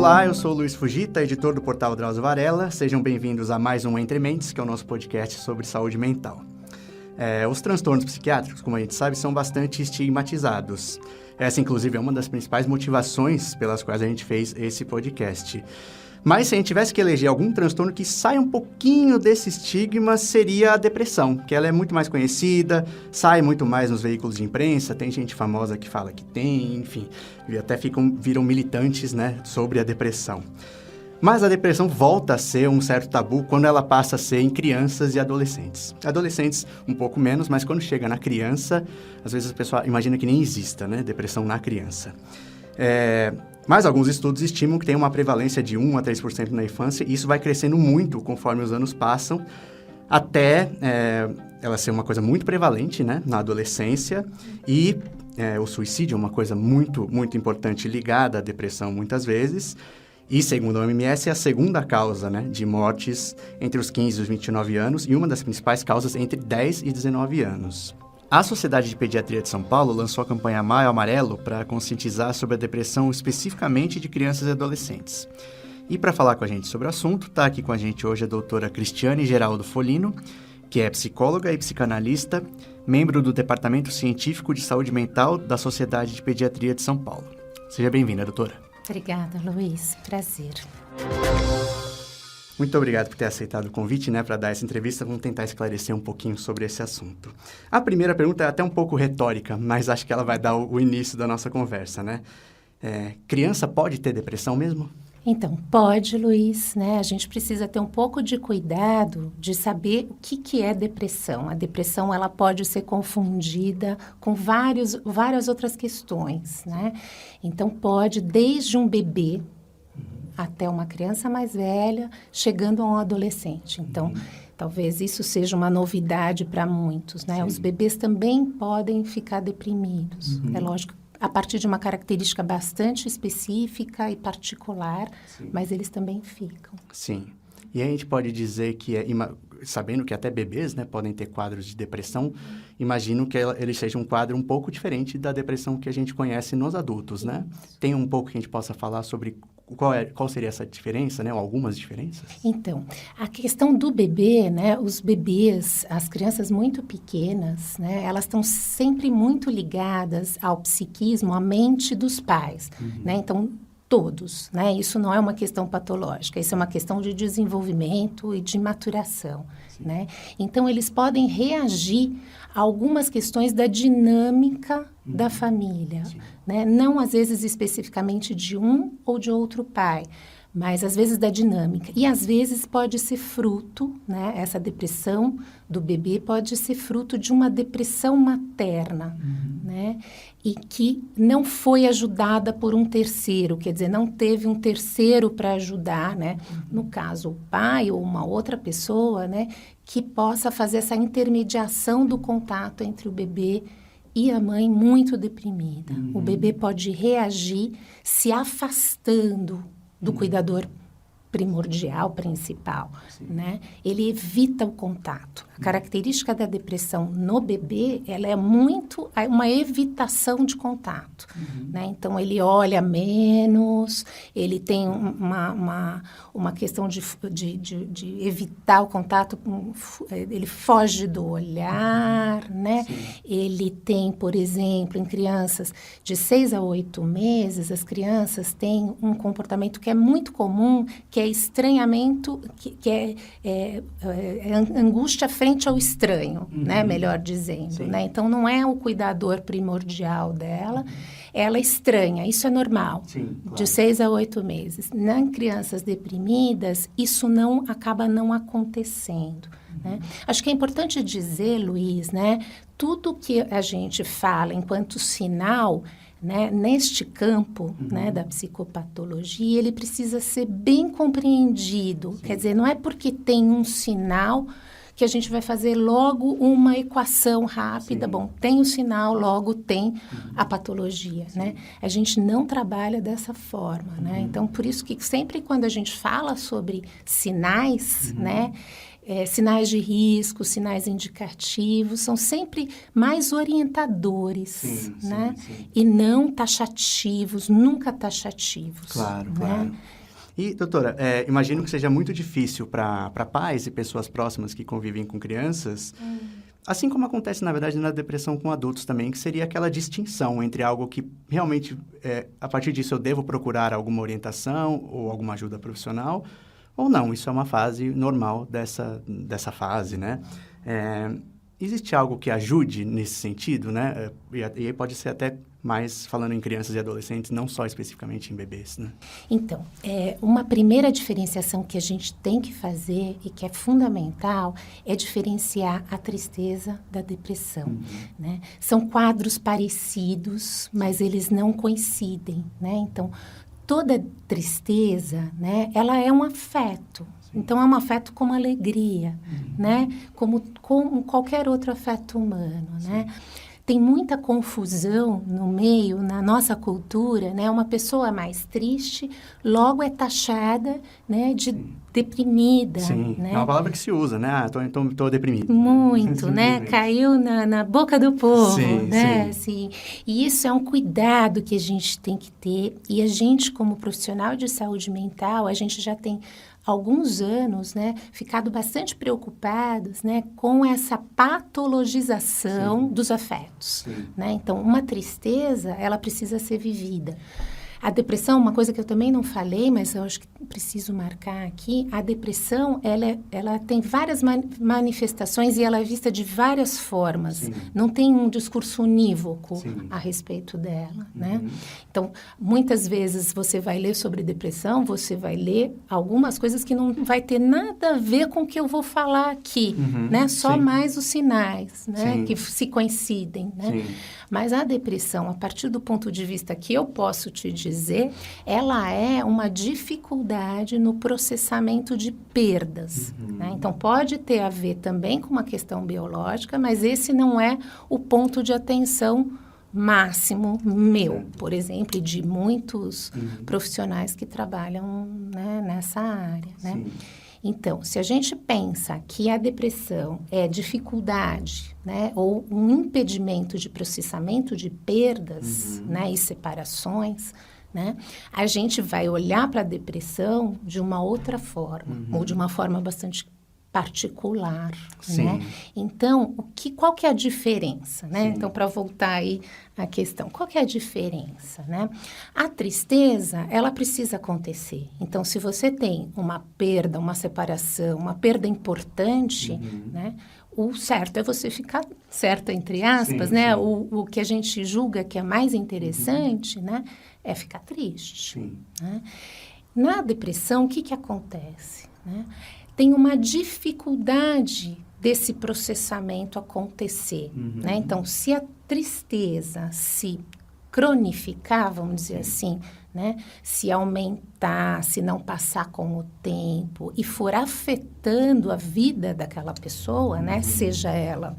Olá, eu sou o Luiz Fujita, editor do portal Drauzio Varela. Sejam bem-vindos a mais um Entre Mentes, que é o nosso podcast sobre saúde mental. Os transtornos psiquiátricos, como a gente sabe, são bastante estigmatizados. Essa, inclusive, é uma das principais motivações pelas quais a gente fez esse podcast. Mas se a gente tivesse que eleger algum transtorno que sai um pouquinho desse estigma, seria a depressão, que ela é muito mais conhecida, sai muito mais nos veículos de imprensa, tem gente famosa que fala que tem, enfim, e até viram militantes, né, sobre a depressão. Mas a depressão volta a ser um certo tabu quando ela passa a ser em crianças e adolescentes. Adolescentes um pouco menos, mas quando chega na criança, às vezes a pessoa imagina que nem exista, né, depressão na criança. Mas alguns estudos estimam que tem uma prevalência de 1 a 3% na infância, e isso vai crescendo muito conforme os anos passam, até ela ser uma coisa muito prevalente, né, na adolescência, e o suicídio é uma coisa muito, muito importante ligada à depressão muitas vezes, e segundo a OMS é a segunda causa, né, de mortes entre os 15 e os 29 anos, e uma das principais causas entre 10 e 19 anos. A Sociedade de Pediatria de São Paulo lançou a campanha Maio Amarelo para conscientizar sobre a depressão especificamente de crianças e adolescentes. E para falar com a gente sobre o assunto, está aqui com a gente hoje a doutora Cristiane Geraldo Folino, que é psicóloga e psicanalista, membro do Departamento Científico de Saúde Mental da Sociedade de Pediatria de São Paulo. Seja bem-vinda, doutora. Obrigada, Luiz. Prazer. Muito obrigado por ter aceitado o convite, né, para dar essa entrevista. Vamos tentar esclarecer um pouquinho sobre esse assunto. A primeira pergunta é até um pouco retórica, mas acho que ela vai dar o início da nossa conversa, né? Criança pode ter depressão mesmo? Então, pode, Luiz, né? A gente precisa ter um pouco de cuidado de saber o que é depressão. A depressão, ela pode ser confundida com várias outras questões, né? Então, pode, desde um bebê até uma criança mais velha, chegando a um adolescente. Então, talvez isso seja uma novidade para muitos, né? Sim. Os bebês também podem ficar deprimidos. É lógico, a partir de uma característica bastante específica e particular, sim, mas eles também ficam. Sim. E aí a gente pode dizer que, sabendo que até bebês, né, podem ter quadros de depressão, imagino que ele seja um quadro um pouco diferente da depressão que a gente conhece nos adultos, né? Tem um pouco que a gente possa falar sobre qual seria essa diferença, né? Ou algumas diferenças? Então, a questão do bebê, né? Os bebês, as crianças muito pequenas, né? Elas estão sempre muito ligadas ao psiquismo, à mente dos pais, né? Então, todos, né? Isso não é uma questão patológica, isso é uma questão de desenvolvimento e de maturação, né? Então, eles podem reagir a algumas questões da dinâmica da família, né? Não, às vezes, especificamente de um ou de outro pai, mas, às vezes, da dinâmica. E, às vezes, pode ser fruto, né? Essa depressão do bebê pode ser fruto de uma depressão materna, né? E que não foi ajudada por um terceiro, quer dizer, não teve um terceiro para ajudar, né? No caso, o pai ou uma outra pessoa, né? Que possa fazer essa intermediação do contato entre o bebê e a mãe muito deprimida. O bebê pode reagir se afastando do cuidador primordial, principal, né? Ele evita o contato. A característica da depressão no bebê, ela é muito uma evitação de contato, né? Então, ele olha menos, ele tem uma questão de evitar o contato, ele foge do olhar, né? Sim. Ele tem, por exemplo, em crianças de 6 a 8 meses, as crianças têm um comportamento que é muito comum, que é estranhamento, que é angústia frente ao estranho, né? Melhor dizendo, né? Então, não é o cuidador primordial dela, ela estranha, isso é normal, sim, claro. De 6 a 8 meses. Em crianças deprimidas, isso acaba não acontecendo, né? Acho que é importante dizer, Luiz, né? Tudo que a gente fala enquanto sinal, né, neste campo, né, da psicopatologia, ele precisa ser bem compreendido. Sim. Quer dizer, não é porque tem um sinal que a gente vai fazer logo uma equação rápida. Sim. Bom, tem o sinal, logo tem a patologia, né? A gente não trabalha dessa forma, né? Então, por isso que sempre quando a gente fala sobre sinais, né, sinais de risco, sinais indicativos, são sempre mais orientadores, Sim, né? sim. E não taxativos, nunca taxativos. Claro, né? claro. E, doutora, imagino que seja muito difícil para pais e pessoas próximas que convivem com crianças, assim como acontece, na verdade, na depressão com adultos também, que seria aquela distinção entre algo que realmente, a partir disso, eu devo procurar alguma orientação ou alguma ajuda profissional, ou não, isso é uma fase normal dessa fase, né? Existe algo que ajude nesse sentido, né? E aí pode ser até mais falando em crianças e adolescentes, não só especificamente em bebês, né? Então, uma primeira diferenciação que a gente tem que fazer e que é fundamental é diferenciar a tristeza da depressão, né? São quadros parecidos, mas eles não coincidem, né? Então, toda tristeza, né, ela é um afeto. Então, é um afeto como alegria, né? Como qualquer outro afeto humano, né? Tem muita confusão no meio, na nossa cultura, né? Uma pessoa mais triste logo é taxada, né, de deprimida. Sim, né? é uma palavra que se usa, né? Tô deprimido. Muito, né? Caiu na boca do povo, Sim, né? sim. Assim, e isso é um cuidado que a gente tem que ter. E a gente, como profissional de saúde mental, a gente já tem alguns anos, né, ficado bastante preocupados, né, com essa patologização dos afetos, né? Então, uma tristeza, ela precisa ser vivida. A depressão, uma coisa que eu também não falei, mas eu acho que preciso marcar aqui, a depressão, ela tem várias manifestações e ela é vista de várias formas. Sim. Não tem um discurso unívoco Sim. a respeito dela, né? Então, muitas vezes você vai ler sobre depressão, você vai ler algumas coisas que não vai ter nada a ver com o que eu vou falar aqui, né? Só Sim. mais os sinais, né? Sim. Que se coincidem, né? Sim. Mas a depressão, a partir do ponto de vista que eu posso te dizer, ela é uma dificuldade no processamento de perdas. Né? Então, pode ter a ver também com uma questão biológica, mas esse não é o ponto de atenção máximo meu, por exemplo, e de muitos profissionais que trabalham, né, nessa área, né? Sim. Então, se a gente pensa que a depressão é dificuldade, né, ou um impedimento de processamento de perdas, né, e separações, né, a gente vai olhar para a depressão de uma outra forma, ou de uma forma bastante particular, né? Então, qual que é a diferença, né? Então, para voltar aí à questão, qual que é a diferença, né? A tristeza, ela precisa acontecer. Então, se você tem uma perda, uma separação, uma perda importante, né? O certo é você ficar, certo entre aspas, né? O que a gente julga que é mais interessante, né? É ficar triste. Né? Na depressão, o que acontece, né? Tem uma dificuldade desse processamento acontecer, né? Então, se a tristeza se cronificar, vamos dizer assim, né? Se aumentar, se não passar com o tempo e for afetando a vida daquela pessoa, né? Seja ela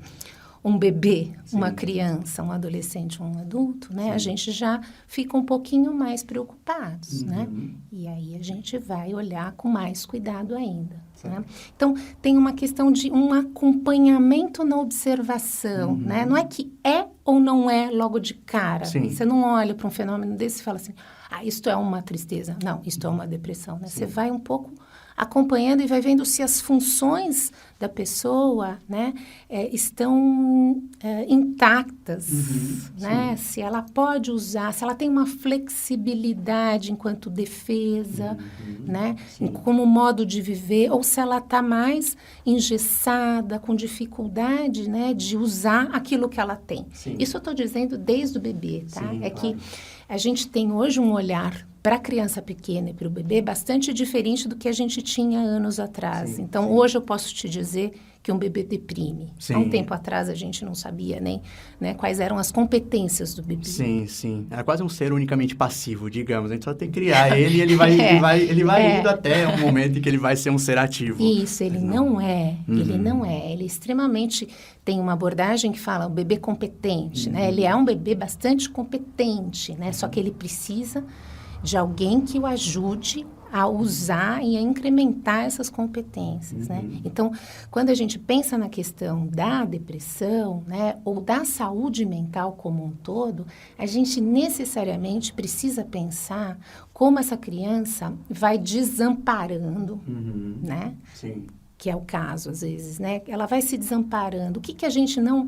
um bebê, uma criança, um adolescente, um adulto, né? A gente já fica um pouquinho mais preocupados, né? E aí a gente vai olhar com mais cuidado ainda, né? Então, tem uma questão de um acompanhamento na observação, né? Não é que é ou não é logo de cara. Você não olha para um fenômeno desse e fala assim, isto é uma tristeza. Não, isto é uma depressão, né? Você vai um pouco acompanhando e vai vendo se as funções da pessoa, né, estão intactas, né? Se ela pode usar, se ela tem uma flexibilidade enquanto defesa, né, como modo de viver, ou se ela está mais engessada, com dificuldade, né, de usar aquilo que ela tem. Isso eu estou dizendo desde o bebê, tá? Que a gente tem hoje um olhar para a criança pequena e para o bebê bastante diferente do que a gente tinha anos atrás. Então, hoje eu posso te dizer que um bebê deprime. Há um tempo atrás a gente não sabia nem, né, quais eram as competências do bebê. Sim. Era quase um ser unicamente passivo, digamos. A gente só tem que criar ele e ele vai, ele vai indo até um momento em que ele vai ser um ser ativo. Isso, ele não é. Ele não é. Ele é extremamente... Tem uma abordagem que fala o bebê competente, né? Ele é um bebê bastante competente, né? Só que ele precisa de alguém que o ajude a usar e a incrementar essas competências, né? Então, quando a gente pensa na questão da depressão, né, ou da saúde mental como um todo, a gente necessariamente precisa pensar como essa criança vai desamparando, né? Sim. Que é o caso, às vezes, né? Ela vai se desamparando. O que a gente não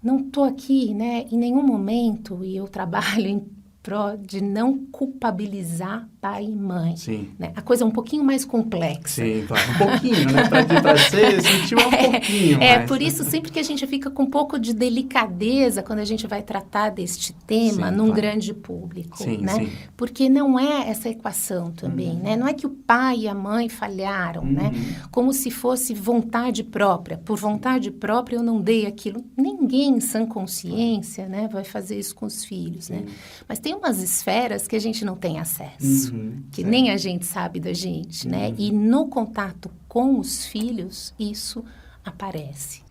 estou aqui, né, em nenhum momento, e eu trabalho em pró de não culpabilizar pai e mãe. Sim. Né? A coisa é um pouquinho mais complexa. Sim, claro. Um pouquinho, né? Para ser, sentiu um pouquinho mais. Por isso, sempre que a gente fica com um pouco de delicadeza quando a gente vai tratar deste tema num grande público, sim, né? Sim. Porque não é essa equação também, né? Não é que o pai e a mãe falharam, né? Como se fosse vontade própria. Por vontade própria eu não dei aquilo. Ninguém em sã consciência, né, vai fazer isso com os filhos, né? Mas tem umas esferas que a gente não tem acesso, que nem a gente sabe da gente, né? E no contato com os filhos, isso aparece.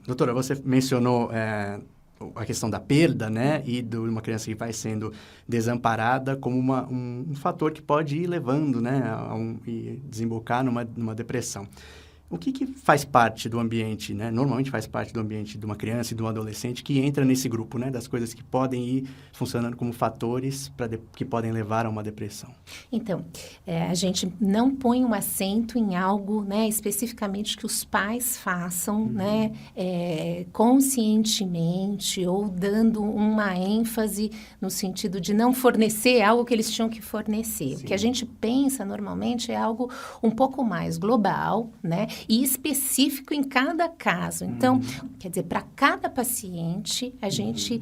Doutora, você mencionou a questão da perda, né? E de uma criança que vai sendo desamparada como um fator que pode ir levando, né? E desembocar numa depressão. O que faz parte do ambiente, né? Normalmente faz parte do ambiente de uma criança e de um adolescente que entra nesse grupo, né? Das coisas que podem ir funcionando como fatores que podem levar a uma depressão. Então, a gente não põe um acento em algo, né, especificamente que os pais façam, né, conscientemente ou dando uma ênfase no sentido de não fornecer algo que eles tinham que fornecer. Sim. O que a gente pensa normalmente é algo um pouco mais global, né? E específico em cada caso. Então, quer dizer, para cada paciente, a gente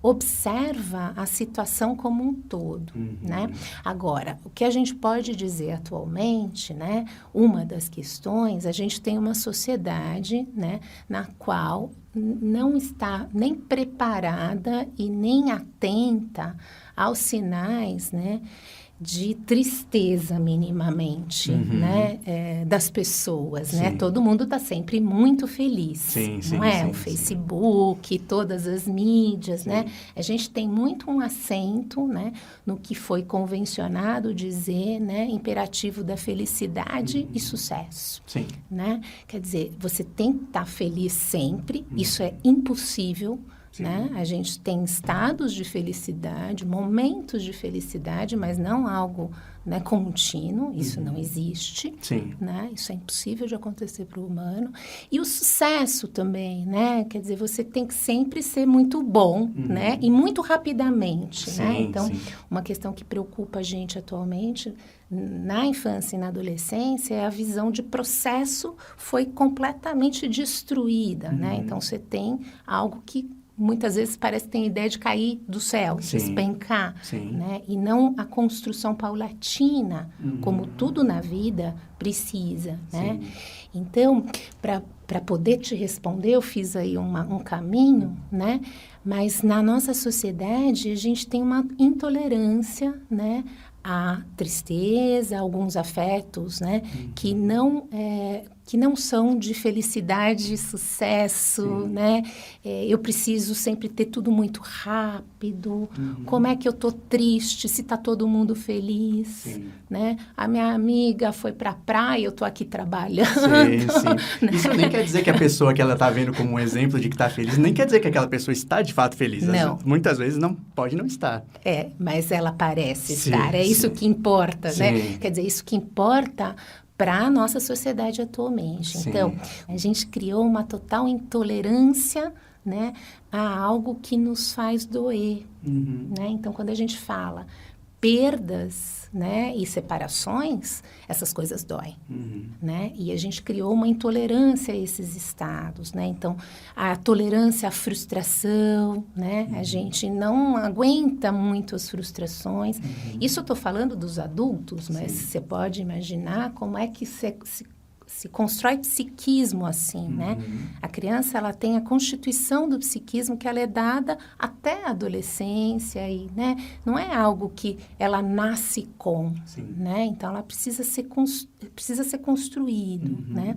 observa a situação como um todo, né? Agora, o que a gente pode dizer atualmente, né? Uma das questões, a gente tem uma sociedade, né? Na qual não está nem preparada e nem atenta aos sinais, né? De tristeza, minimamente, né? Das pessoas, né? Todo mundo está sempre muito feliz, não é? O Facebook, todas as mídias, né? A gente tem muito um acento, né? No que foi convencionado dizer, né? Imperativo da felicidade e sucesso, né? Quer dizer, você tem que estar feliz sempre, isso é impossível, né? A gente tem estados de felicidade, momentos de felicidade, mas não algo, né, contínuo, isso não existe, né? Isso é impossível de acontecer para o humano. E o sucesso também, né? Quer dizer, você tem que sempre ser muito bom, né? E muito rapidamente, né? Então, uma questão que preocupa a gente atualmente na infância e na adolescência é a visão de processo foi completamente destruída, né? Então, você tem algo que muitas vezes parece que tem a ideia de cair do céu, despencar, né? E não a construção paulatina, como tudo na vida precisa, né? Então, para poder te responder, eu fiz aí um caminho, né? Mas na nossa sociedade, a gente tem uma intolerância, né? A tristeza, alguns afetos, né? Que não são de felicidade, sucesso, né? Eu preciso sempre ter tudo muito rápido. Como é que eu tô triste se tá todo mundo feliz, né? A minha amiga foi pra praia, eu tô aqui trabalhando. Né? Isso nem quer dizer que a pessoa que ela tá vendo como um exemplo de que tá feliz, nem quer dizer que aquela pessoa está de fato feliz. Não. Muitas vezes pode não estar. Mas ela parece estar. É isso que importa, né? Quer dizer, isso que importa para a nossa sociedade atualmente. Então, a gente criou uma total intolerância, né, a algo que nos faz doer, né? Então, quando a gente fala perdas, né, e separações, essas coisas doem, né? E a gente criou uma intolerância a esses estados, né? Então, a tolerância à frustração, né? A gente não aguenta muito as frustrações. Isso eu estou falando dos adultos, mas você pode imaginar como é que se constrói psiquismo assim, né? A criança, ela tem a constituição do psiquismo que ela é dada até a adolescência e, né? Não é algo que ela nasce com, né? Então, ela precisa ser construído, né?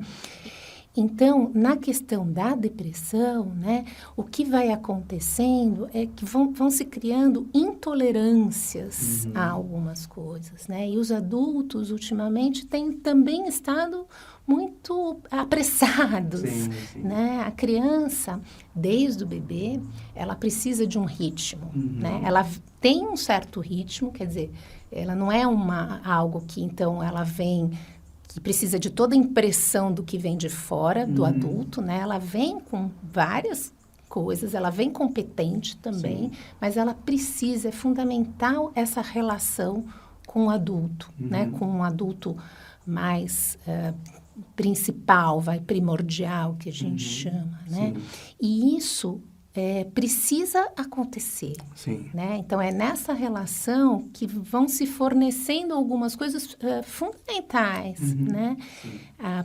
Então, na questão da depressão, né, o que vai acontecendo é que vão se criando intolerâncias a algumas coisas, né? E os adultos, ultimamente, têm também estado muito apressados, sim. né? A criança, desde o bebê, ela precisa de um ritmo, né? Ela tem um certo ritmo, quer dizer, ela não é algo que, então, ela vem... que precisa de toda a impressão do que vem de fora, do adulto, né? Ela vem com várias coisas, ela vem competente também, mas ela precisa, é fundamental essa relação com o adulto, né? Com um adulto mais principal, primordial, que a gente chama, né? E isso... precisa acontecer, né? Então, é nessa relação que vão se fornecendo algumas coisas fundamentais, né?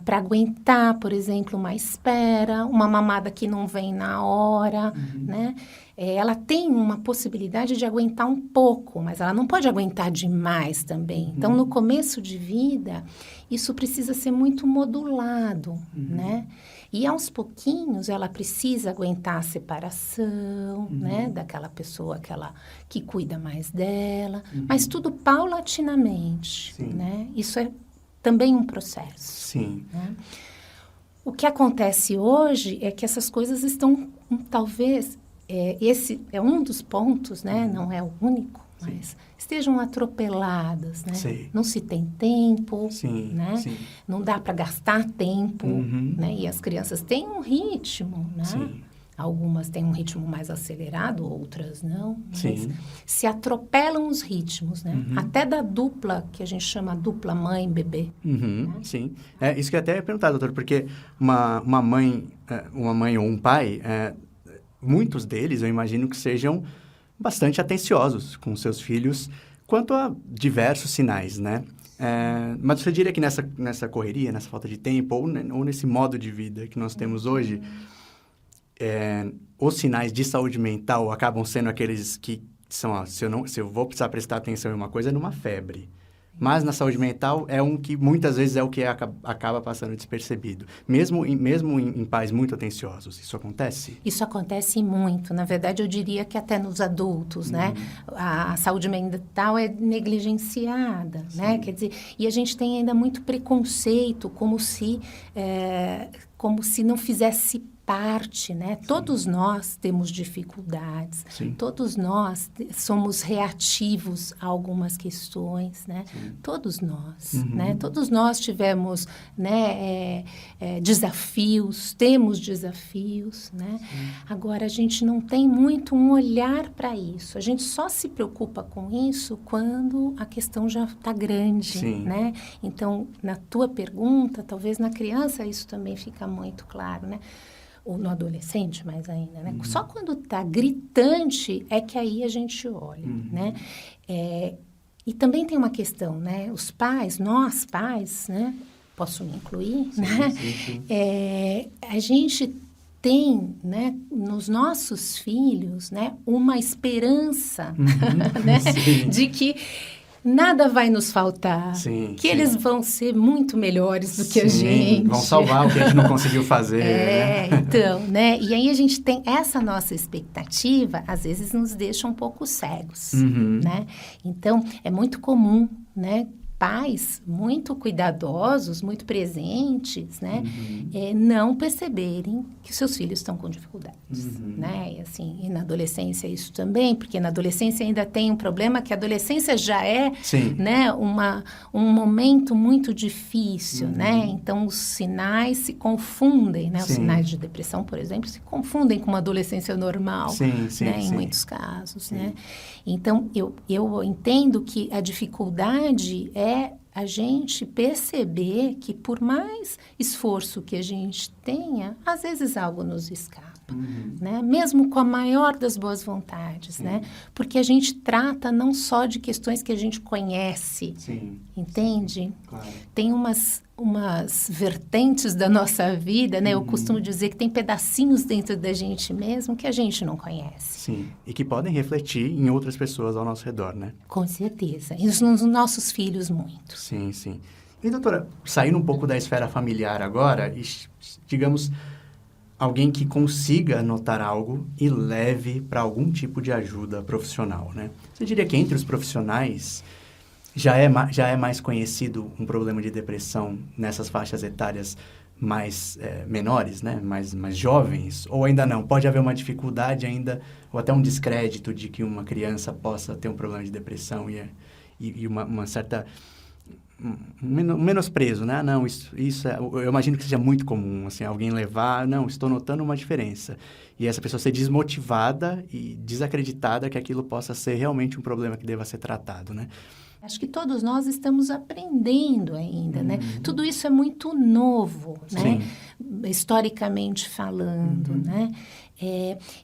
Para aguentar, por exemplo, uma espera, uma mamada que não vem na hora, né? Ela tem uma possibilidade de aguentar um pouco, mas ela não pode aguentar demais também. Então, no começo de vida, isso precisa ser muito modulado, né? E aos pouquinhos ela precisa aguentar a separação, né, daquela pessoa que cuida mais dela, mas tudo paulatinamente, né? Isso é também um processo. Né? O que acontece hoje é que essas coisas estão, talvez, esse é um dos pontos, né? Não é o único, mas estejam atropeladas, né? Não se tem tempo, né? Não dá para gastar tempo, né? E as crianças têm um ritmo, né? Algumas têm um ritmo mais acelerado, outras não. Mas se atropelam os ritmos, né? Até da dupla, que a gente chama dupla mãe-bebê. Né? Sim. Isso que eu até ia perguntar, doutor, porque uma mãe ou um pai, muitos deles, eu imagino que sejam bastante atenciosos com seus filhos quanto a diversos sinais, né? Mas você diria que nessa correria, nessa falta de tempo, ou nesse modo de vida que nós temos hoje, os sinais de saúde mental acabam sendo aqueles que são, se eu vou precisar prestar atenção em uma coisa, é numa febre. Mas na saúde mental que muitas vezes é o que acaba passando despercebido. Mesmo em pais muito atenciosos, isso acontece? Isso acontece muito. Na verdade, eu diria que até nos adultos, né? A saúde mental é negligenciada, né? Quer dizer, e a gente tem ainda muito preconceito, como se não fizesse parte, né? Todos nós temos dificuldades, todos nós somos reativos a algumas questões, né? Todos nós, né? Todos nós tivemos, né, desafios, temos desafios, né? Agora, a gente não tem muito um olhar para isso, a gente só se preocupa com isso quando a questão já está grande, né? Então, na tua pergunta, talvez na criança isso também fica muito claro, né? Ou no adolescente mais ainda, né? Só quando está gritante é que aí a gente olha, né? E também tem uma questão, né? Os pais, nós pais, né? Posso me incluir, né? A gente tem, né, nos nossos filhos, né, uma esperança, né? De que nada vai nos faltar, que eles vão ser muito melhores do que a gente. Vão salvar o que a gente não conseguiu fazer. Né? Então, né? E aí a gente tem essa nossa expectativa, às vezes nos deixa um pouco cegos, né? Então, é muito comum, né? Pais muito cuidadosos, muito presentes, né? Não perceberem que seus filhos estão com dificuldades, né? E, assim, e na adolescência isso também, porque na adolescência ainda tem um problema que a adolescência já é, né, um momento muito difícil, né? Então, os sinais se confundem, né? Os sinais de depressão, por exemplo, se confundem com uma adolescência normal, né? Em muitos casos, né? Então, eu entendo que a dificuldade é a gente perceber que por mais esforço que a gente tenha, às vezes algo nos escapa, né? Mesmo com a maior das boas vontades, né? Porque a gente trata não só de questões que a gente conhece, entende? Claro. Tem umas vertentes da nossa vida, né? Eu costumo dizer que tem pedacinhos dentro da gente mesmo que a gente não conhece. Sim, e que podem refletir em outras pessoas ao nosso redor, né? Com certeza. E nos nossos filhos muito. Sim. E, doutora, saindo um pouco da esfera familiar agora, e, digamos, alguém que consiga notar algo e leve para algum tipo de ajuda profissional, né? Você diria que entre os profissionais já é mais conhecido um problema de depressão nessas faixas etárias mais menores, né? Mais jovens? Ou ainda não? Pode haver uma dificuldade ainda, ou até um descrédito de que uma criança possa ter um problema de depressão e uma certa... Um menosprezo, né? Não, isso eu imagino que seja muito comum, assim, alguém levar, não, estou notando uma diferença. E essa pessoa ser desmotivada e desacreditada que aquilo possa ser realmente um problema que deva ser tratado, né? Acho que todos nós estamos aprendendo ainda, né? Tudo isso é muito novo, né? Historicamente falando, né?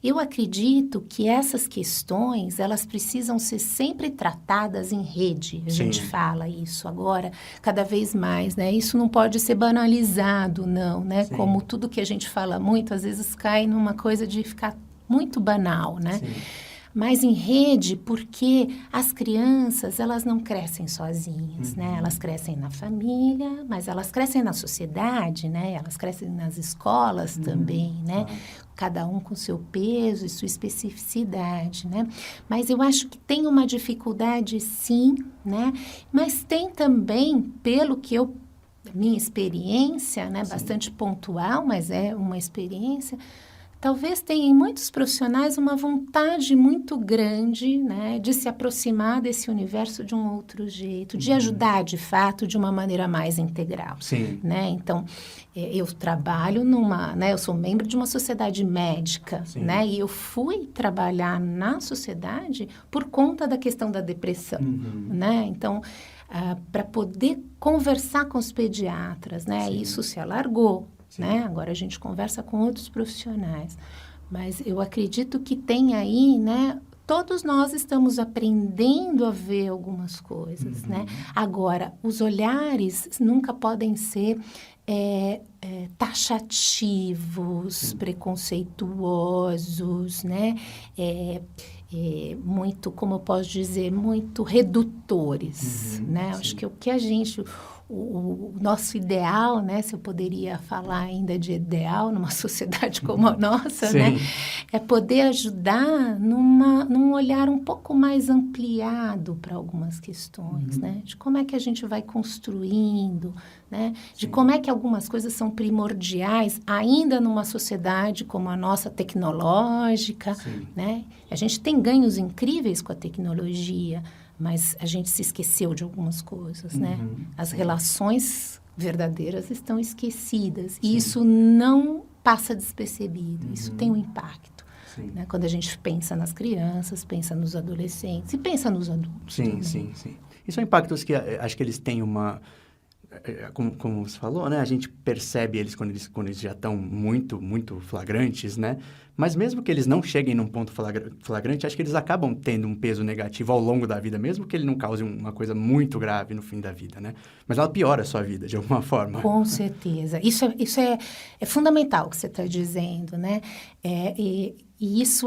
Eu acredito que essas questões, elas precisam ser sempre tratadas em rede. A gente fala isso agora cada vez mais, né? Isso não pode ser banalizado, não, né? Como tudo que a gente fala muito, às vezes cai numa coisa de ficar muito banal, né? Mas em rede, porque as crianças, elas não crescem sozinhas, né? Elas crescem na família, mas elas crescem na sociedade, né? Elas crescem nas escolas também, né? Cada um com seu peso e sua especificidade, né? Mas eu acho que tem uma dificuldade, sim, né? Mas tem também, pelo que minha experiência, né? Bastante pontual, mas é uma experiência... Talvez tenha em muitos profissionais uma vontade muito grande, né, de se aproximar desse universo de um outro jeito, de ajudar, de fato, de uma maneira mais integral. Né? Então, eu trabalho né, eu sou membro de uma sociedade médica, né, e eu fui trabalhar na sociedade por conta da questão da depressão, né? Então, para poder conversar com os pediatras, né, isso se alargou. Né? Agora a gente conversa com outros profissionais, mas eu acredito que tem aí, né? Todos nós estamos aprendendo a ver algumas coisas, né? Agora, os olhares nunca podem ser taxativos, preconceituosos, né? Muito, como eu posso dizer, muito redutores, né? Acho que o que a gente... O nosso ideal, né, se eu poderia falar ainda de ideal numa sociedade como a nossa, né, é poder ajudar num olhar um pouco mais ampliado para algumas questões, né, de como é que a gente vai construindo, né, de como é que algumas coisas são primordiais ainda numa sociedade como a nossa tecnológica, né, a gente tem ganhos incríveis com a tecnologia, mas a gente se esqueceu de algumas coisas, né? As relações verdadeiras estão esquecidas. E isso não passa despercebido. Isso tem um impacto. Né? Quando a gente pensa nas crianças, pensa nos adolescentes e pensa nos adultos. Sim. E são impactos que acho que eles têm uma... Como você falou, né? A gente percebe eles quando eles já estão muito, muito flagrantes, né? Mas mesmo que eles não cheguem num ponto flagrante, acho que eles acabam tendo um peso negativo ao longo da vida, mesmo que ele não cause uma coisa muito grave no fim da vida, né? Mas ela piora a sua vida, de alguma forma. Com certeza. Isso é fundamental o que você está dizendo, né? E isso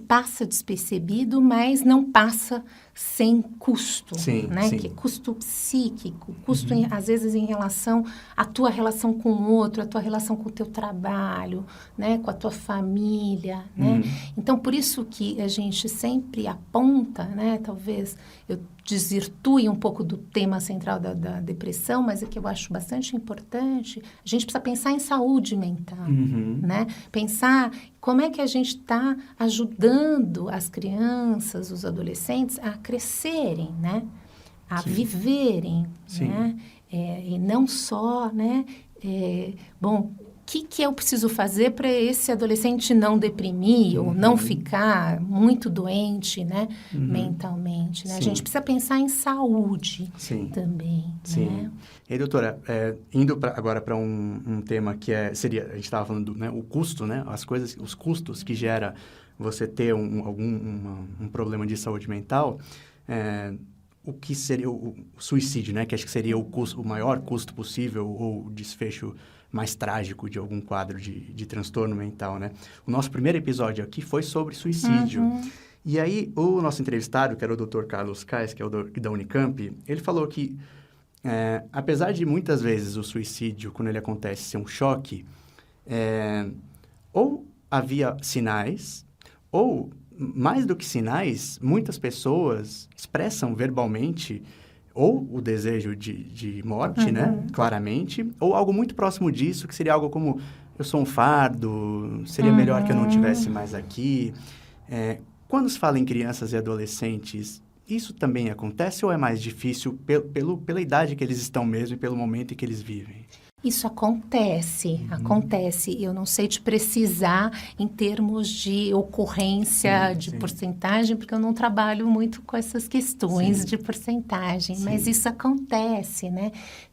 passa despercebido, mas não passa sem custo, né? Que é custo psíquico, custo, às vezes, em relação à tua relação com o outro, à tua relação com o teu trabalho, né? Com a tua família, né? Então, por isso que a gente sempre aponta, né? Talvez eu desvirtue um pouco do tema central da depressão, mas é que eu acho bastante importante, a gente precisa pensar em saúde mental, né? Pensar como é que a gente está ajudando as crianças, os adolescentes a crescerem, né? A viverem, né? E não só, né? O que eu preciso fazer para esse adolescente não deprimir ou não ficar muito doente, né? Mentalmente, né? A gente precisa pensar em saúde também, né? E aí, doutora, indo agora para um tema que seria, a gente estava falando, né, o custo, né? Os custos que gera você ter um problema de saúde mental, o que seria o suicídio, né? Que acho que seria o maior custo possível ou o desfecho mais trágico de algum quadro de transtorno mental, né? O nosso primeiro episódio aqui foi sobre suicídio. E aí, o nosso entrevistado, que era o Dr. Carlos Kais, que é o da Unicamp, ele falou que apesar de muitas vezes o suicídio, quando ele acontece, ser um choque, ou havia sinais, ou, mais do que sinais, muitas pessoas expressam verbalmente ou o desejo de morte, né? Claramente, ou algo muito próximo disso, que seria algo como, eu sou um fardo, seria melhor que eu não estivesse mais aqui. Quando se fala em crianças e adolescentes, isso também acontece ou é mais difícil pela idade que eles estão mesmo e pelo momento em que eles vivem? Isso acontece. Eu não sei te precisar em termos de ocorrência, de porcentagem, porque eu não trabalho muito com essas questões de porcentagem, mas isso acontece, né?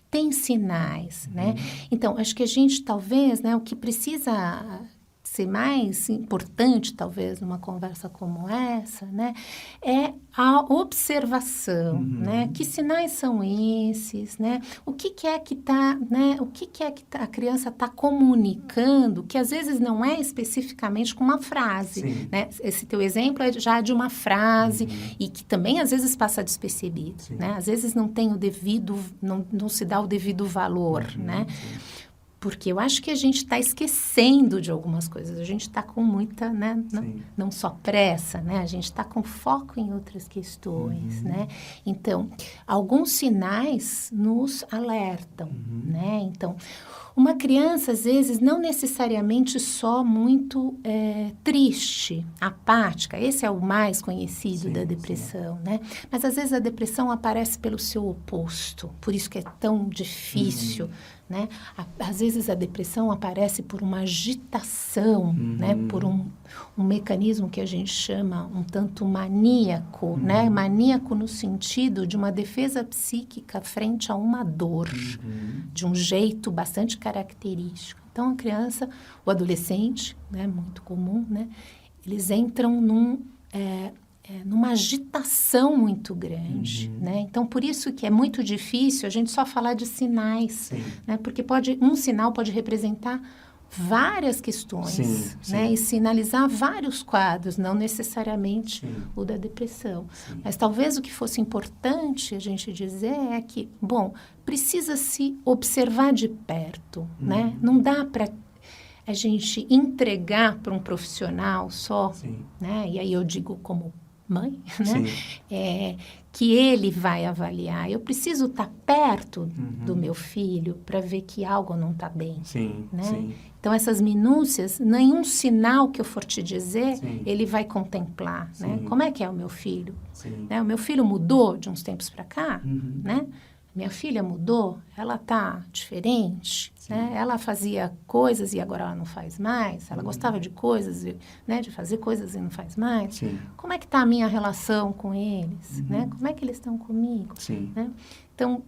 Tem sinais, né? Então, acho que a gente talvez, né, o que precisa ser mais importante, talvez, numa conversa como essa, né, é a observação, né? Que sinais são esses, né? O que é que tá, né? O que é que a criança está comunicando, que às vezes não é especificamente com uma frase, né? Esse teu exemplo é já de uma frase e que também às vezes passa despercebido, né? Às vezes não tem o devido, não se dá o devido valor, né? Porque eu acho que a gente está esquecendo de algumas coisas. A gente está com muita, né? Não só pressa, né? A gente está com foco em outras questões, né? Então, alguns sinais nos alertam, né? Então, uma criança, às vezes, não necessariamente só muito triste, apática. Esse é o mais conhecido da depressão, né? Mas, às vezes, a depressão aparece pelo seu oposto. Por isso que é tão difícil, né? Às vezes, a depressão aparece por uma agitação, né? Por um mecanismo que a gente chama um tanto maníaco, né? Maníaco no sentido de uma defesa psíquica frente a uma dor, de um jeito bastante característico. Então, a criança, o adolescente, né? Muito comum, né? Eles entram numa agitação muito grande, né? Então, por isso que é muito difícil a gente só falar de sinais, né? Porque um sinal pode representar várias questões, né? E sinalizar vários quadros, não necessariamente o da depressão. Mas talvez o que fosse importante a gente dizer é que, bom, precisa se observar de perto, né? Não dá para a gente entregar para um profissional só, né? E aí eu digo como mãe, né? Que ele vai avaliar. Eu preciso estar perto do meu filho para ver que algo não está bem, né? Então, essas minúcias, nenhum sinal que eu for te dizer, ele vai contemplar, né? Como é que é o meu filho? Né? O meu filho mudou de uns tempos para cá, né? Minha filha mudou, ela está diferente, né? Ela fazia coisas e agora ela não faz mais. Ela gostava de coisas, né? De fazer coisas e não faz mais. Como é que está a minha relação com eles? Né? Como é que eles estão comigo? Né? Então,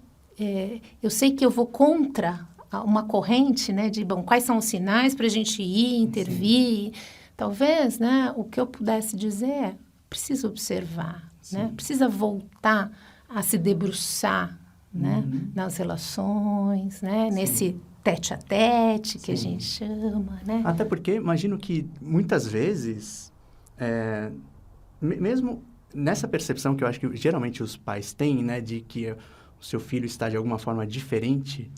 eu sei que eu vou contra uma corrente, né? De, bom, quais são os sinais para a gente ir, intervir? Talvez, né? O que eu pudesse dizer é, precisa observar, né? Precisa voltar a se debruçar, né? Nas relações, né? Nesse tete-a-tete que a gente chama, né? Até porque, imagino que muitas vezes, mesmo nessa percepção que eu acho que geralmente os pais têm, né? De que o seu filho está de alguma forma diferente,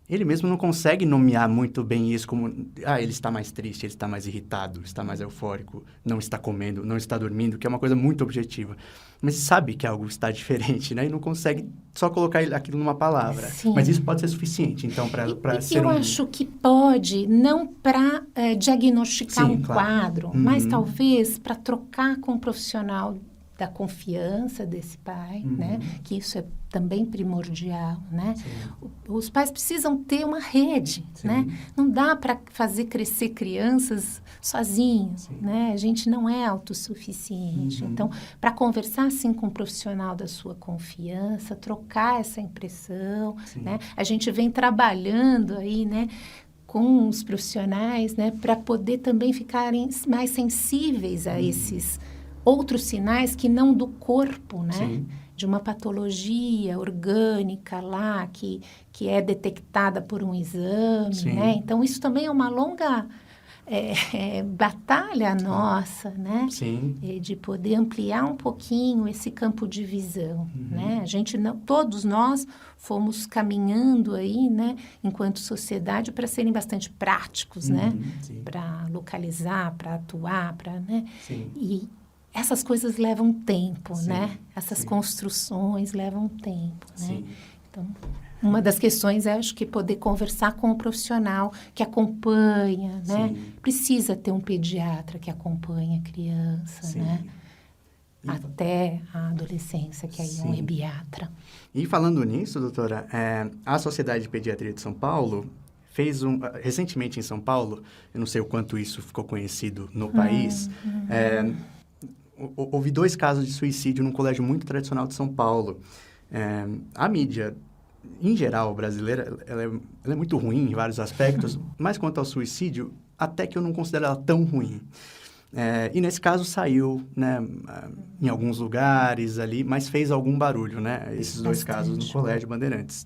ele mesmo não consegue nomear muito bem isso como, ele está mais triste, ele está mais irritado, está mais eufórico, não está comendo, não está dormindo, que é uma coisa muito objetiva. Mas sabe que algo está diferente, né? E não consegue só colocar aquilo numa palavra. Mas isso pode ser suficiente, então, para ser eu acho que pode, não para diagnosticar um quadro, mas talvez para trocar com um profissional da confiança desse pai, né? Que isso é também primordial, né? Os pais precisam ter uma rede, né? Não dá para fazer crescer crianças sozinhos, né? A gente não é autossuficiente. Então, para conversar assim com um profissional da sua confiança, trocar essa impressão, né? A gente vem trabalhando aí, né? Com os profissionais, né? Para poder também ficarem mais sensíveis a esses outros sinais que não do corpo, né? De uma patologia orgânica lá, que é detectada por um exame, né? Então, isso também é uma longa batalha nossa, né? Sim. De poder ampliar um pouquinho esse campo de visão, né? A gente todos nós fomos caminhando aí, né, enquanto sociedade, para serem bastante práticos, né? Para localizar, para atuar, né? Sim. E essas coisas levam tempo, né? Essas construções levam tempo, né? Sim. Então, uma das questões é, acho que, poder conversar com o profissional que acompanha, né? Precisa ter um pediatra que acompanha a criança, né? Até a adolescência, que aí é um ebiatra. E falando nisso, doutora, a Sociedade de Pediatria de São Paulo fez recentemente em São Paulo, eu não sei o quanto isso ficou conhecido no país, houve 2 casos de suicídio num colégio muito tradicional de São Paulo. A mídia, em geral, brasileira, ela é muito ruim em vários aspectos, mas quanto ao suicídio, até que eu não considero ela tão ruim. E nesse caso saiu, né, em alguns lugares ali, mas fez algum barulho, né? Esses 2 casos no Colégio Bandeirantes.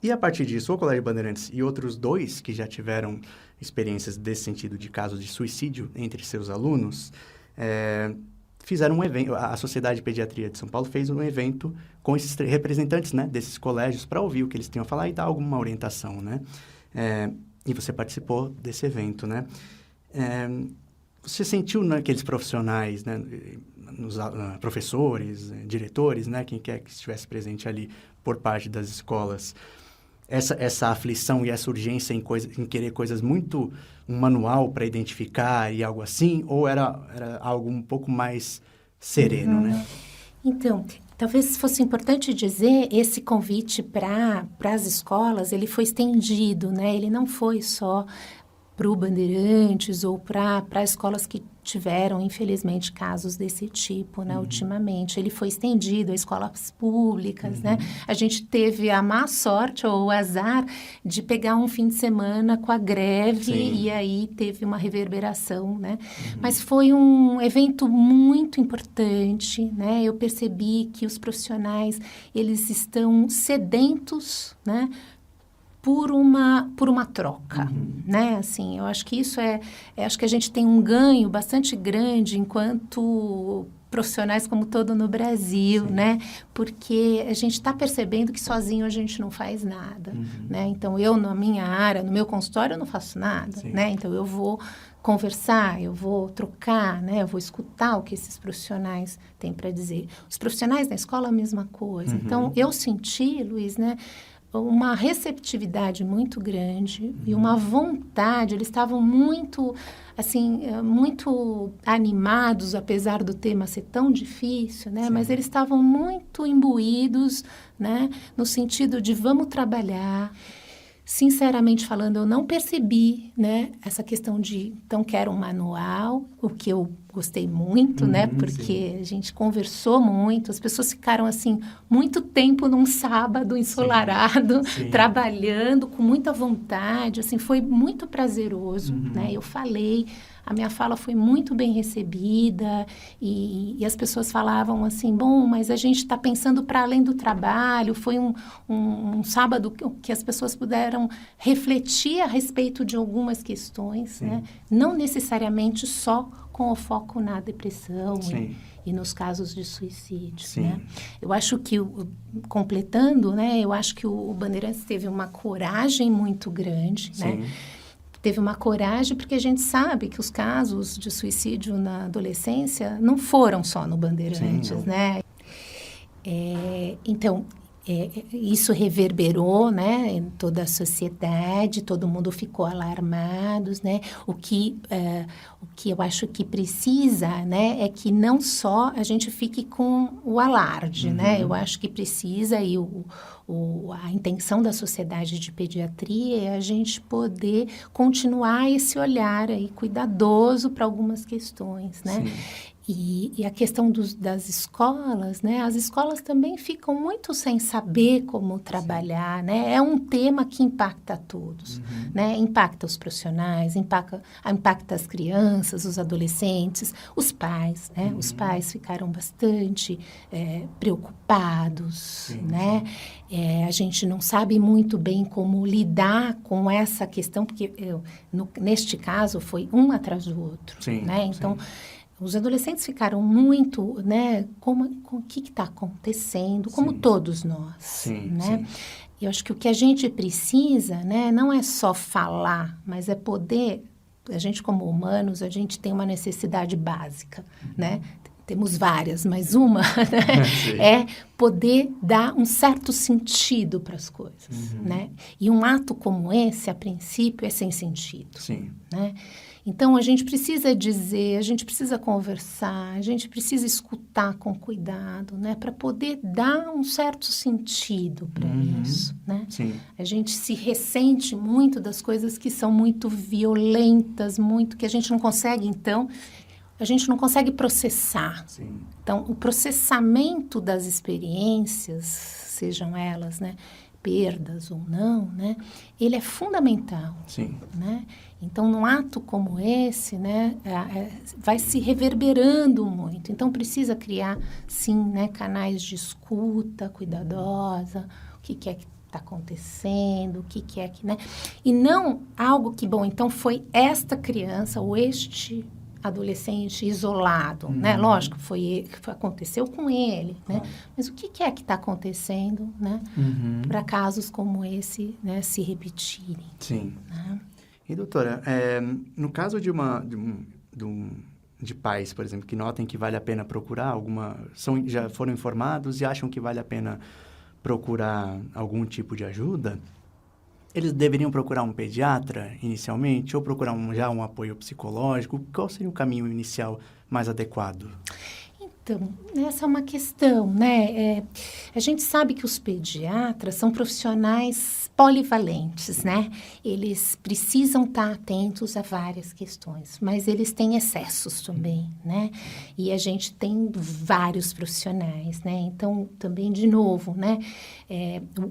E a partir disso, o Colégio Bandeirantes e outros 2 que já tiveram experiências desse sentido de casos de suicídio entre seus alunos, fizeram um evento. A Sociedade de Pediatria de São Paulo fez um evento com esses representantes, né, desses colégios para ouvir o que eles tinham a falar e dar alguma orientação, né? E você participou desse evento, né? Você sentiu naqueles profissionais, né, nos professores, diretores, né, quem quer que estivesse presente ali por parte das escolas, essa aflição e essa urgência em querer coisas muito, um manual para identificar e algo assim, ou era algo um pouco mais sereno, né? Então, talvez fosse importante dizer, esse convite para as escolas, ele foi estendido, né? Ele não foi só para o Bandeirantes ou para escolas que tiveram, infelizmente, casos desse tipo, né, ultimamente. Ele foi estendido a escolas públicas, né? A gente teve a má sorte ou o azar de pegar um fim de semana com a greve e aí teve uma reverberação, né? Mas foi um evento muito importante, né? Eu percebi que os profissionais, eles estão sedentos, né, por uma troca, né? Assim, eu acho que isso acho que a gente tem um ganho bastante grande enquanto profissionais como todo no Brasil, né? Porque a gente está percebendo que sozinho a gente não faz nada, né? Então, eu, na minha área, no meu consultório, eu não faço nada, né? Então, eu vou conversar, eu vou trocar, né? Eu vou escutar o que esses profissionais têm para dizer. Os profissionais da escola, a mesma coisa. Então, eu senti, Luiz, né, uma receptividade muito grande e uma vontade. Eles estavam muito, assim, muito animados, apesar do tema ser tão difícil, né? Mas eles estavam muito imbuídos, né, no sentido de vamos trabalhar. Sinceramente falando, eu não percebi, né, essa questão de, então, quero um manual, o que eu gostei muito, né, porque a gente conversou muito, as pessoas ficaram, assim, muito tempo num sábado ensolarado, trabalhando com muita vontade, assim, foi muito prazeroso, né, eu falei, a minha fala foi muito bem recebida e as pessoas falavam assim, bom, mas a gente está pensando para além do trabalho. Foi um sábado que as pessoas puderam refletir a respeito de algumas questões, né? Não necessariamente só com o foco na depressão e nos casos de suicídio, né? Eu acho que, completando, né, eu acho que o Bandeirantes teve uma coragem muito grande, né? Teve uma coragem, porque a gente sabe que os casos de suicídio na adolescência não foram só no Bandeirantes, né? Então, isso reverberou, né, em toda a sociedade, todo mundo ficou alarmados, né? O que eu acho que precisa, né, é que não só a gente fique com o alarde, né? Eu acho que precisa, e a intenção da Sociedade de Pediatria é a gente poder continuar esse olhar aí cuidadoso para algumas questões, né? E a questão das escolas, né? As escolas também ficam muito sem saber como trabalhar, né? É um tema que impacta a todos, né? Impacta os profissionais, impacta as crianças, os adolescentes, os pais, né? Os pais ficaram bastante preocupados, né? A gente não sabe muito bem como lidar com essa questão, porque neste caso foi um atrás do outro, né? Então, os adolescentes ficaram muito, né, com o que está acontecendo, como todos nós, né? Eu acho que o que a gente precisa, né, não é só falar, mas é poder, a gente como humanos, a gente tem uma necessidade básica, né? Temos várias, mas uma, né, é poder dar um certo sentido para as coisas, né? E um ato como esse, a princípio, é sem sentido, né? Então, a gente precisa dizer, a gente precisa conversar, a gente precisa escutar com cuidado, né? Para poder dar um certo sentido para isso, né? A gente se ressente muito das coisas que são muito violentas, muito que a gente não consegue, então, a gente não consegue processar. Então, o processamento das experiências, sejam elas, né, perdas ou não, né, ele é fundamental, né? Então, num ato como esse, né, vai se reverberando muito. Então, precisa criar, sim, né, canais de escuta cuidadosa, o que é que está acontecendo, o que é que, né? E não algo que, bom, então foi esta criança ou este adolescente isolado, né? Lógico, aconteceu com ele, né? Mas o que é que está acontecendo, né? Para casos como esse, né, se repetirem. Né? E, doutora, no caso de pais, por exemplo, que notem que vale a pena procurar já foram informados e acham que vale a pena procurar algum tipo de ajuda, eles deveriam procurar um pediatra inicialmente ou procurar já um apoio psicológico? Qual seria o caminho inicial mais adequado? Então, essa é uma questão, né? A gente sabe que os pediatras são profissionais polivalentes, né? Eles precisam estar atentos a várias questões, mas eles têm excessos também, né? E a gente tem vários profissionais, né? Então, também, de novo, né?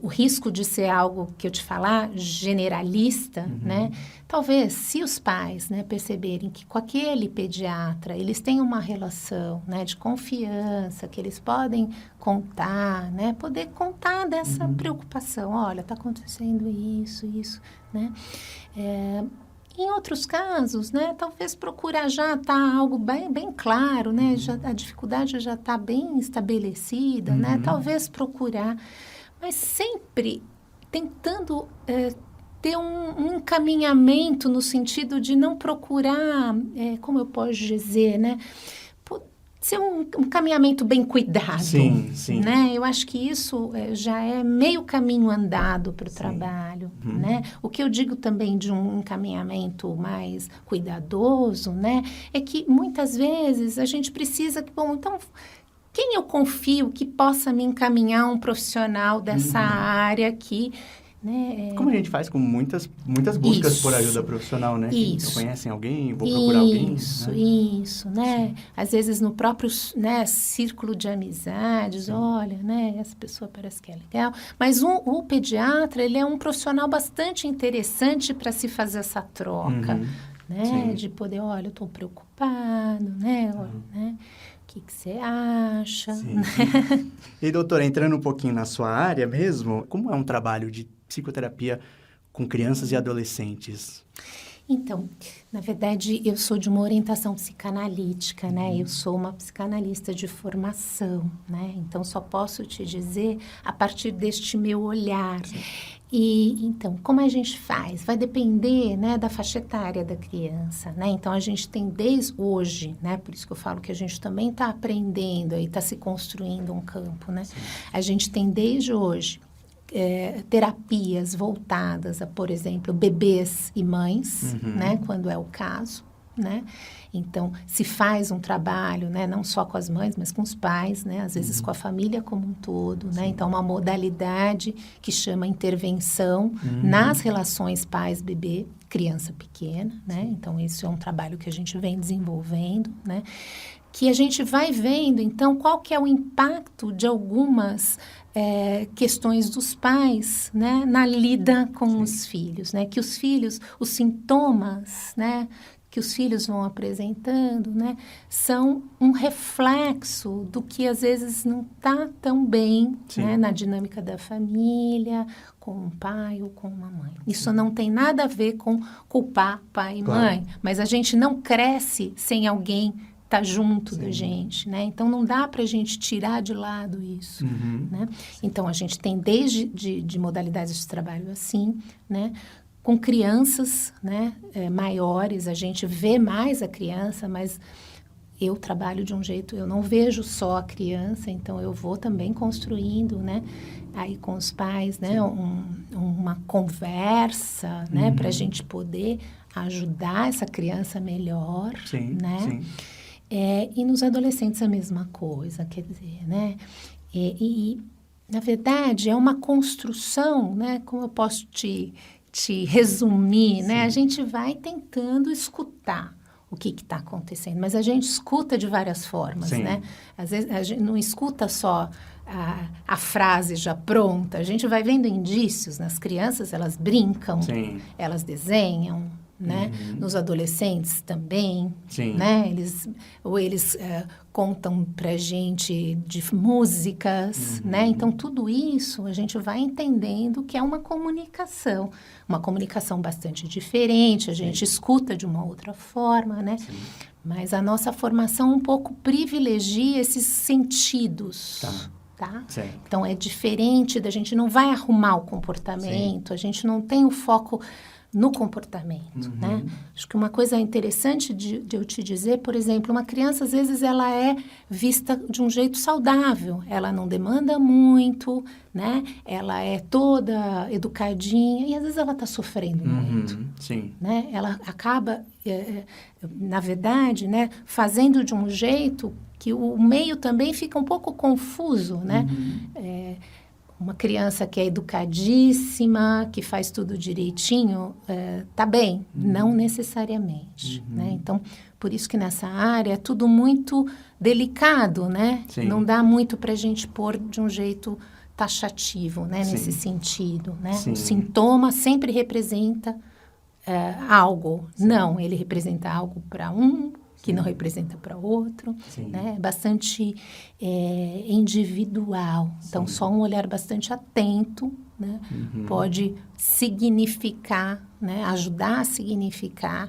O risco de ser algo que eu te falar, generalista, né? Talvez, se os pais, né, perceberem que com aquele pediatra eles têm uma relação, né, de confiança, que eles podem contar, né, poder contar dessa preocupação. Olha, está acontecendo isso, né? Em outros casos, né, talvez procurar já estar algo bem claro, né? A dificuldade já está bem estabelecida, né? Talvez procurar, mas sempre tentando ter um encaminhamento no sentido de não procurar, como eu posso dizer, né? Ser um encaminhamento bem cuidado. Sim. Né? Eu acho que isso já é meio caminho andado para o trabalho. Né? O que eu digo também de um encaminhamento mais cuidadoso, né? É que muitas vezes a gente precisa que, bom, então, quem eu confio que possa me encaminhar um profissional dessa área aqui, né? Como a gente faz com muitas buscas por ajuda profissional, né? Isso. Conhecem alguém, vou procurar alguém. Isso, né? Às vezes no próprio, né, círculo de amizades, olha, né, essa pessoa parece que é legal. Mas o pediatra, ele é um profissional bastante interessante para se fazer essa troca, né? De poder, olha, eu estou preocupado, né? Olha, né? O que você acha? Né? E, doutora, entrando um pouquinho na sua área mesmo, como é um trabalho de psicoterapia com crianças e adolescentes? Então, na verdade, eu sou de uma orientação psicanalítica, né? Eu sou uma psicanalista de formação, né? Então, só posso te dizer a partir deste meu olhar. E, então, como a gente faz? Vai depender, né, da faixa etária da criança, né? Então, a gente tem desde hoje, né? Por isso que eu falo que a gente também está aprendendo, aí está se construindo um campo, né? A gente tem desde hoje terapias voltadas a, por exemplo, bebês e mães, né? Quando é o caso, né? Então, se faz um trabalho, né, não só com as mães, mas com os pais, né, às vezes com a família como um todo, né? Então, uma modalidade que chama intervenção nas relações pais-bebê, criança pequena, né? Então, esse é um trabalho que a gente vem desenvolvendo, né? que a gente vai vendo, então, qual que é o impacto de algumas questões dos pais, né, na lida com os filhos, né, que os filhos, os sintomas, né, que os filhos vão apresentando, né, são um reflexo do que às vezes não está tão bem, né, na dinâmica da família, com um pai ou com uma mãe. Isso não tem nada a ver com culpar pai e mãe, mas a gente não cresce sem alguém estar junto da gente, né? Então, não dá para a gente tirar de lado isso, né? Então, a gente tem desde de modalidades de trabalho assim, né? Com crianças, né? Maiores, a gente vê mais a criança, mas eu trabalho de um jeito, eu não vejo só a criança, então eu vou também construindo, né? Aí com os pais, né? Uma conversa, né? Para a gente poder ajudar essa criança melhor, né? Sim. E nos adolescentes a mesma coisa, quer dizer, né? E na verdade, é uma construção, né? Como eu posso te resumir, né? A gente vai tentando escutar o que está acontecendo, mas a gente escuta de várias formas, né? Às vezes, a gente não escuta só a frase já pronta, a gente vai vendo indícios nas crianças, elas brincam, elas desenham, né? Nos adolescentes também, né? Eles contam pra gente de músicas, né? Então, tudo isso a gente vai entendendo que é uma comunicação bastante diferente, a gente escuta de uma outra forma, né? Mas a nossa formação um pouco privilegia esses sentidos, tá? Então, é diferente, a gente não vai arrumar o comportamento, a gente não tem o foco no comportamento, né? Acho que uma coisa interessante de eu te dizer, por exemplo, uma criança, às vezes, ela é vista de um jeito saudável, ela não demanda muito, né? Ela é toda educadinha e, às vezes, ela está sofrendo muito, né? Ela acaba, na verdade, né, fazendo de um jeito que o meio também fica um pouco confuso, né? Uma criança que é educadíssima, que faz tudo direitinho, tá bem? Não necessariamente, né? Então, por isso que nessa área é tudo muito delicado, né? Não dá muito para a gente pôr de um jeito taxativo, né? Nesse sentido, né? O sintoma sempre representa algo. Não, ele representa algo para um, que não representa para outro, né? É bastante individual. Então, só um olhar bastante atento, né? Pode significar, né? Ajudar a significar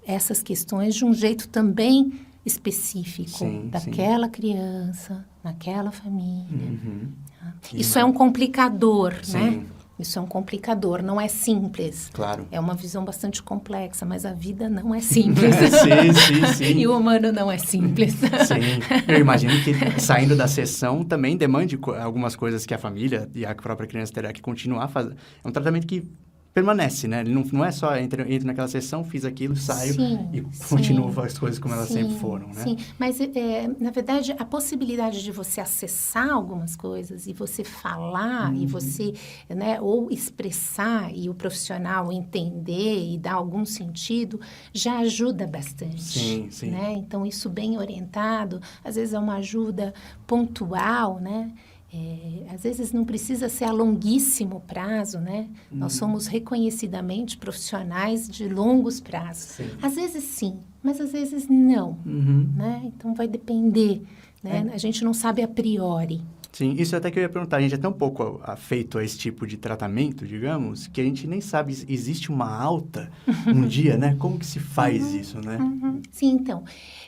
essas questões de um jeito também específico daquela criança, naquela família. Isso é um complicador, né? Isso é um complicador, não é simples. Claro. É uma visão bastante complexa, mas a vida não é simples. Sim. E o humano não é simples. Eu imagino que saindo da sessão também demande algumas coisas que a família e a própria criança terá que continuar fazendo. É um tratamento que permanece, né? Ele não é só entro naquela sessão, fiz aquilo, saio e continuo as coisas como elas sempre foram, né? Sim, mas na verdade a possibilidade de você acessar algumas coisas e você falar e você, né, ou expressar e o profissional entender e dar algum sentido já ajuda bastante, né? Então isso bem orientado, às vezes é uma ajuda pontual, né? Às vezes não precisa ser a longuíssimo prazo, né? Nós somos reconhecidamente profissionais de longos prazos. Às vezes sim, mas às vezes não, né? Então vai depender, né? A gente não sabe a priori. Sim, isso até que eu ia perguntar, a gente é tão pouco afeito a esse tipo de tratamento, digamos, que a gente nem sabe, existe uma alta um dia, né? Como que se faz isso, né? Sim, então,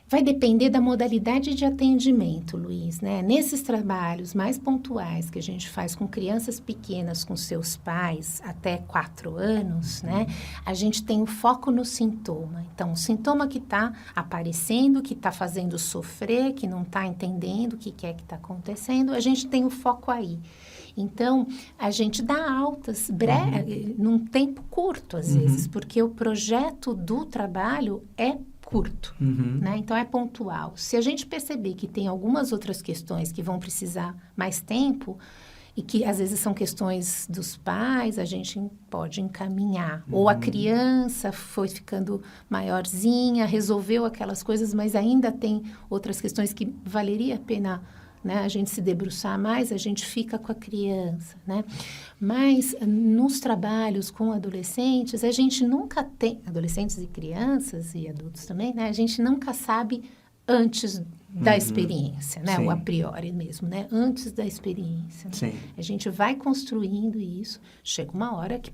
vai depender da modalidade de atendimento, Luiz, né? Nesses trabalhos mais pontuais que a gente faz com crianças pequenas, com seus pais, até 4 anos, né? A gente tem o foco no sintoma. Então, o sintoma que está aparecendo, que está fazendo sofrer, que não está entendendo o que é que está acontecendo, a gente tem o foco aí. Então, a gente dá altas num tempo curto, às vezes, porque o projeto do trabalho é curto, né? Então, é pontual. Se a gente perceber que tem algumas outras questões que vão precisar mais tempo, e que às vezes são questões dos pais, a gente pode encaminhar. Ou a criança foi ficando maiorzinha, resolveu aquelas coisas, mas ainda tem outras questões que valeria a pena, né, a gente se debruçar mais, a gente fica com a criança, né? Mas nos trabalhos com adolescentes, a gente nunca tem, adolescentes e crianças e adultos também, né? A gente nunca sabe antes da experiência, né? Sim. O a priori mesmo, né? Antes da experiência. Né? Sim. A gente vai construindo isso, chega uma hora que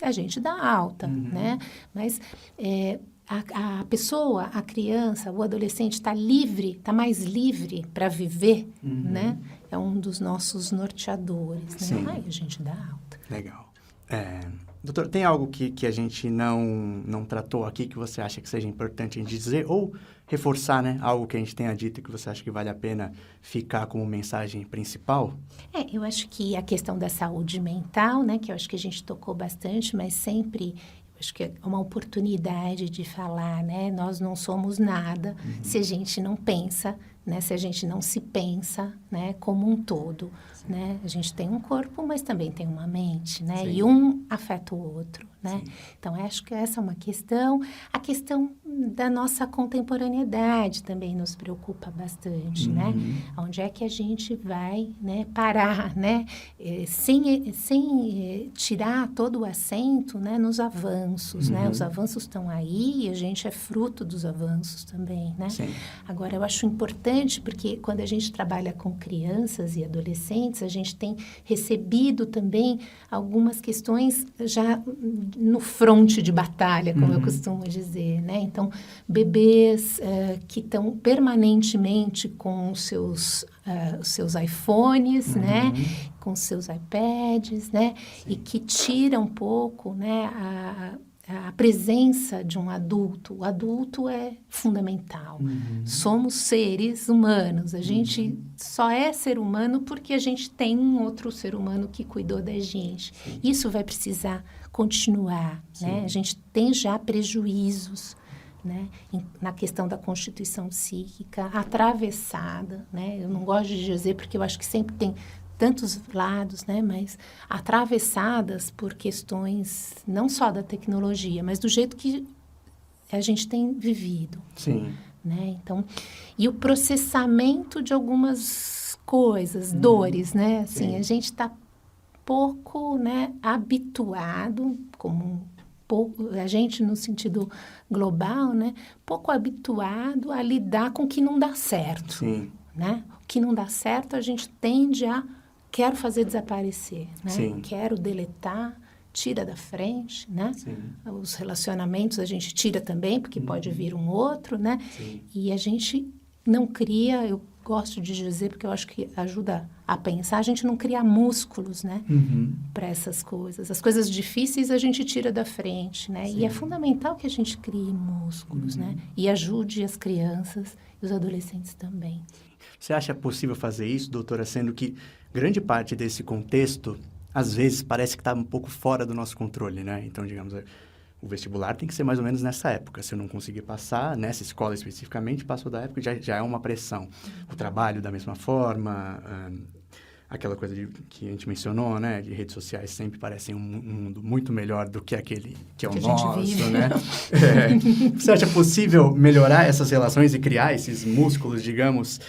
a gente dá alta, né? Mas a pessoa, a criança, o adolescente está livre, está mais livre para viver, né? É um dos nossos norteadores, né? Sim. Aí a gente dá alta. Legal. Doutor, tem algo que a gente não tratou aqui que você acha que seja importante a gente dizer ou reforçar, né? Algo que a gente tenha dito que você acha que vale a pena ficar como mensagem principal? Eu acho que a questão da saúde mental, né? Que eu acho que a gente tocou bastante, mas sempre... Acho que é uma oportunidade de falar, né? Nós não somos nada se a gente não pensa, né? Se a gente não se pensa, né? Como um todo, né? A gente tem um corpo, mas também tem uma mente, né? Sim. E um afeta o outro, né? Sim. Então, acho que essa é uma questão. A questão da nossa contemporaneidade também nos preocupa bastante, né? Onde é que a gente vai, né? Parar, né? Sem tirar todo o acento, né? Nos avanços, né? Os avanços estão aí e a gente é fruto dos avanços também, né? Sim. Agora, eu acho importante porque quando a gente trabalha com crianças e adolescentes, a gente tem recebido também algumas questões já no fronte de batalha, como eu costumo dizer, né? Então, bebês que estão permanentemente com os seus iPhones, né? Com seus iPads, né? Sim. E que tira um pouco, né? A presença de um adulto. O adulto é fundamental. Somos seres humanos. A gente só é ser humano porque a gente tem um outro ser humano que cuidou da gente. Sim. Isso vai precisar continuar, né? A gente tem já prejuízos, né? Na questão da constituição psíquica, atravessada, né? Eu não gosto de dizer porque eu acho que sempre tem tantos lados, né? Mas atravessadas por questões não só da tecnologia, mas do jeito que a gente tem vivido. Sim. Né? Então, e o processamento de algumas coisas, dores, né? Assim, Sim. a gente está pouco, né, habituado, a gente no sentido global, né? Pouco habituado a lidar com o que não dá certo. Sim. Né? O que não dá certo, a gente tende a quero fazer desaparecer, né? Sim. Quero deletar, tira da frente, né? Sim. Os relacionamentos a gente tira também, porque pode vir um outro, né? Sim. E a gente não cria, eu gosto de dizer, porque eu acho que ajuda a pensar, a gente não cria músculos, né? Para essas coisas. As coisas difíceis a gente tira da frente, né? Sim. E é fundamental que a gente crie músculos, né? E ajude as crianças e os adolescentes também. Você acha possível fazer isso, doutora, sendo que grande parte desse contexto, às vezes, parece que está um pouco fora do nosso controle, né? Então, digamos, o vestibular tem que ser mais ou menos nessa época. Se eu não conseguir passar, nessa escola especificamente, passou da época, já é uma pressão. O trabalho, da mesma forma, aquela coisa que a gente mencionou, né? De redes sociais sempre parecem um mundo muito melhor do que aquele que é o nosso, né? Você acha possível melhorar essas relações e criar esses músculos, digamos,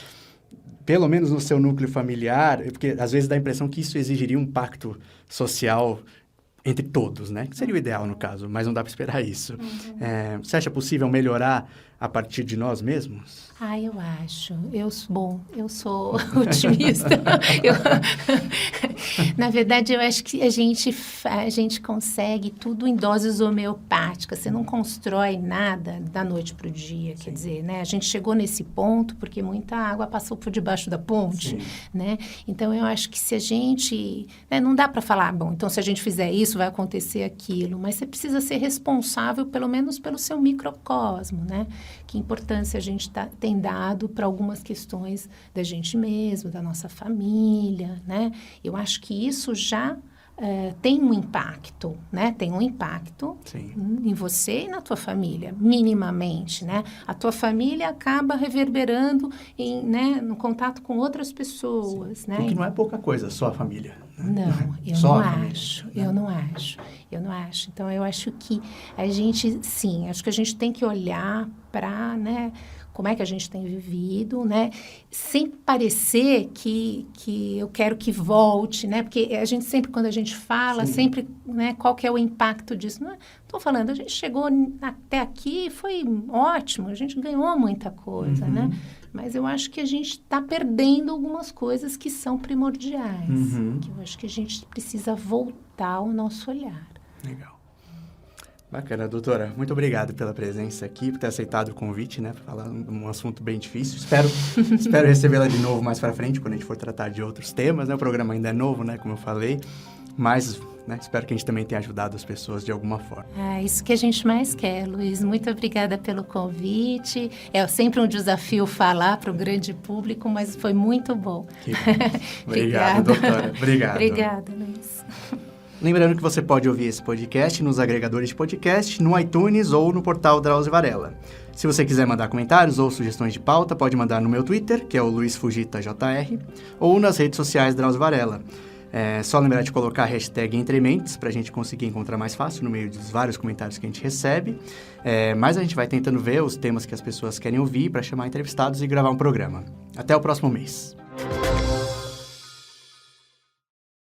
pelo menos no seu núcleo familiar? Porque às vezes dá a impressão que isso exigiria um pacto social entre todos, né? Que seria o ideal no caso, mas não dá para esperar isso. Você acha possível melhorar a partir de nós mesmos? Eu acho. Eu sou otimista. Na verdade, eu acho que a gente consegue tudo em doses homeopáticas. Você não constrói nada da noite para o dia, quer dizer, né? A gente chegou nesse ponto porque muita água passou por debaixo da ponte, né? Então, eu acho que se a gente... Né, não dá para falar, bom, então se a gente fizer isso, vai acontecer aquilo. Mas você precisa ser responsável, pelo menos, pelo seu microcosmo, né? Que importância a gente tem dado para algumas questões da gente mesmo, da nossa família, né? Eu acho que isso já tem um impacto, né? Tem um impacto Sim. em você e na tua família, minimamente, né? A tua família acaba reverberando né, no contato com outras pessoas, Sim. né? Porque não é pouca coisa, só a família. Né? Não, eu Só não a família, acho, né? eu não acho. Então, eu acho que a gente, sim, acho que a gente tem que olhar para, né, como é que a gente tem vivido, né, sem parecer que eu quero que volte, né, porque a gente sempre, quando a gente fala, Sim. sempre, né, qual que é o impacto disso? Não estou falando, a gente chegou até aqui, foi ótimo, a gente ganhou muita coisa, né, mas eu acho que a gente está perdendo algumas coisas que são primordiais, que eu acho que a gente precisa voltar o nosso olhar. Legal. Bacana, doutora. Muito obrigado pela presença aqui, por ter aceitado o convite, né? Para falar de um assunto bem difícil. Espero recebê-la de novo mais para frente, quando a gente for tratar de outros temas, né? O programa ainda é novo, né? Como eu falei. Mas, né? Espero que a gente também tenha ajudado as pessoas de alguma forma. Isso que a gente mais quer, Luiz. Muito obrigada pelo convite. É sempre um desafio falar para o grande público, mas foi muito bom. Obrigado, doutora. Obrigado. Obrigada, Luiz. Lembrando que você pode ouvir esse podcast nos agregadores de podcast, no iTunes ou no portal Drauzio Varela. Se você quiser mandar comentários ou sugestões de pauta, pode mandar no meu Twitter, que é o LuizFugitaJR, ou nas redes sociais Drauzio Varela. É só lembrar de colocar a hashtag #EntreMentes para a gente conseguir encontrar mais fácil no meio dos vários comentários que a gente recebe. Mas a gente vai tentando ver os temas que as pessoas querem ouvir para chamar entrevistados e gravar um programa. Até o próximo mês.